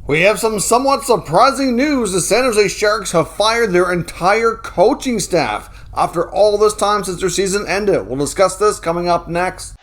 We have some somewhat surprising news. The San Jose Sharks have fired their entire coaching staff after all this time since their season ended. We'll discuss this coming up next.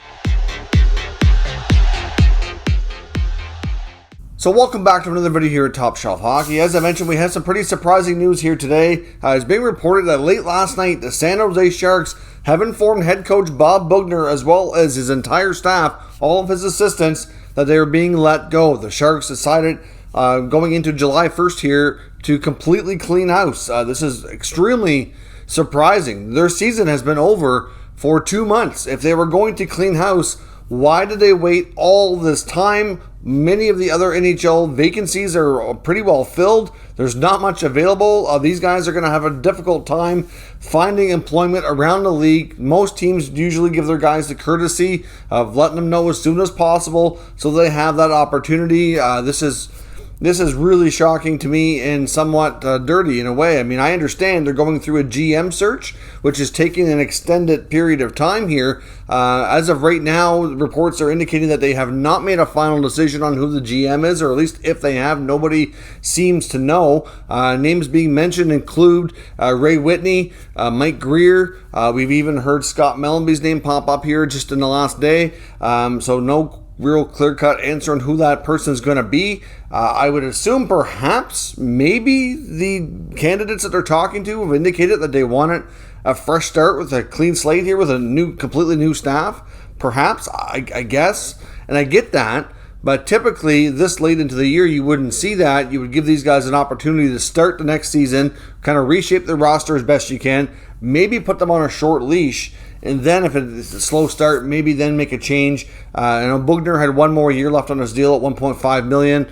So welcome back to another video here at Top Shelf Hockey. As I mentioned, we have some pretty surprising news here today. It's being reported that late last night, the San Jose Sharks have informed head coach Bob Boughner, as well as his entire staff, all of his assistants, that they are being let go. The Sharks decided going into July 1st here to completely clean house. This is extremely surprising. Their season has been over for 2 months. If they were going to clean house, why did they wait all this time? Many of the other NHL vacancies are pretty well filled. There's not much available. These guys are going to have a difficult time finding employment around the league. Most teams usually give their guys the courtesy of letting them know as soon as possible so they have that opportunity. This is really shocking to me and somewhat dirty in a way. I mean, I understand they're going through a GM search, which is taking an extended period of time here. As of right now, reports are indicating that they have not made a final decision on who the GM is, or at least if they have, nobody seems to know. Names being mentioned include Ray Whitney, Mike Greer. We've even heard Scott Mellenby's name pop up here just in the last day. So no real clear-cut answer on who that person is going to be. I would assume perhaps maybe the candidates that they're talking to have indicated that they wanted a fresh start with a clean slate here with a completely new staff. Perhaps, I guess, and I get that. But typically, this late into the year, you wouldn't see that. You would give these guys an opportunity to start the next season, kind of reshape their roster as best you can, maybe put them on a short leash, and then if it's a slow start, maybe then make a change. I know Boughner had one more year left on his deal at $1.5 million.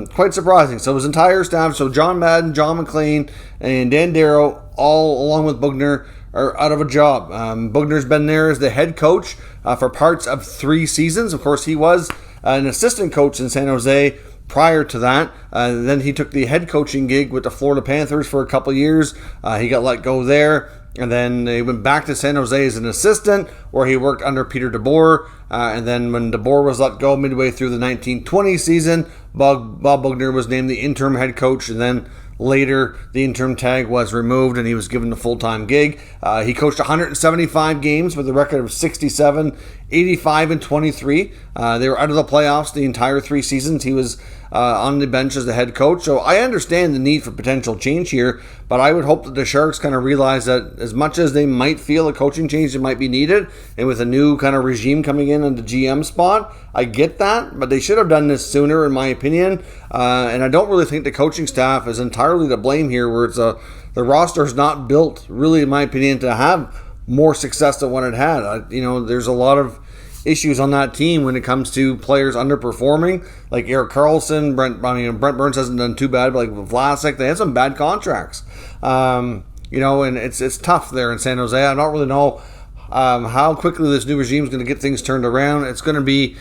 Quite surprising. So his entire staff, so John Madden, John McLean, and Dan Darrow, all along with Boughner, are out of a job. Boughner's been there as the head coach for parts of 3 seasons. Of course, he was an assistant coach in San Jose prior to that. Then he took the head coaching gig with the Florida Panthers for a couple years. He got let go there. And then he went back to San Jose as an assistant, where he worked under Peter DeBoer. And then when DeBoer was let go midway through the 1920 season, Bob Boughner was named the interim head coach. And then later, the interim tag was removed and he was given a full-time gig. He coached 175 games with a record of 67, 85, and 23. They were out of the playoffs the entire 3 seasons. He was on the bench as the head coach. So I understand the need for potential change here, but I would hope that the Sharks kind of realize that as much as they might feel a coaching change that might be needed, and with a new kind of regime coming in the GM spot, I get that, but they should have done this sooner, in my opinion. And I don't really think the coaching staff is entirely to blame here, where the roster is not built, really, in my opinion, to have more success than what it had. There's a lot of issues on that team when it comes to players underperforming, like Erik Karlsson. Brent Burns hasn't done too bad, but like Vlasic, they had some bad contracts. And it's tough there in San Jose. I don't really know how quickly this new regime is going to get things turned around. It's going to be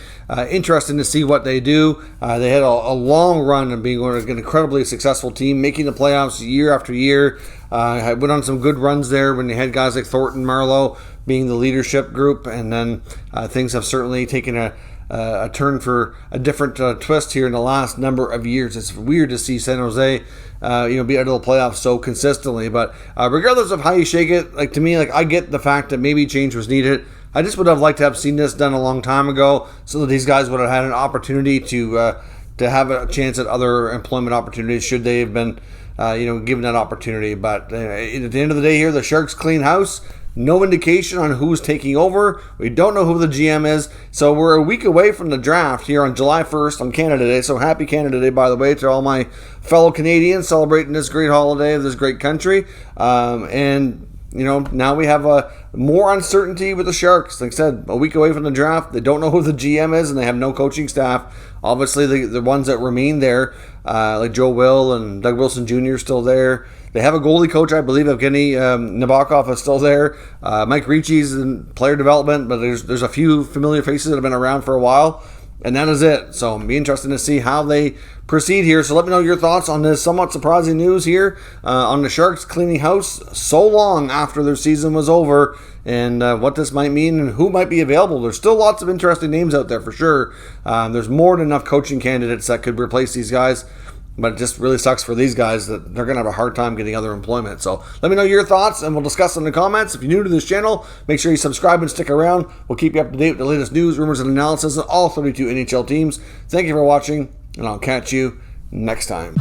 interesting to see what they do. They had a long run of being an incredibly successful team, making the playoffs year after year. Went on some good runs there when they had guys like Thornton Marlowe being the leadership group, and then things have certainly taken a turn for a different twist here in the last number of years. It's weird to see San Jose be out of the playoffs so consistently, but regardless of how you shake it, to me, I get the fact that maybe change was needed. I just would have liked to have seen this done a long time ago, so that these guys would have had an opportunity to have a chance at other employment opportunities should they have been given that opportunity. But at the end of the day here, the Sharks clean house. No indication on who's taking over. We don't know who the GM is. So we're a week away from the draft here on July 1st on Canada Day. So happy Canada Day, by the way, to all my fellow Canadians celebrating this great holiday of this great country. Now we have more uncertainty with the Sharks. Like I said, a week away from the draft. They don't know who the GM is, and they have no coaching staff. Obviously, the ones that remain there, like Joe Will and Doug Wilson Jr. still there. They have a goalie coach, I believe, Evgeny Nabokov is still there. Mike Ricci's in player development, but there's a few familiar faces that have been around for a while. And that is it. So it'll be interesting to see how they proceed here. So let me know your thoughts on this somewhat surprising news here on the Sharks cleaning house so long after their season was over, and what this might mean and who might be available. There's still lots of interesting names out there for sure. There's more than enough coaching candidates that could replace these guys. But it just really sucks for these guys that they're going to have a hard time getting other employment. So let me know your thoughts, and we'll discuss them in the comments. If you're new to this channel, make sure you subscribe and stick around. We'll keep you up to date with the latest news, rumors, and analysis of all 32 NHL teams. Thank you for watching, and I'll catch you next time.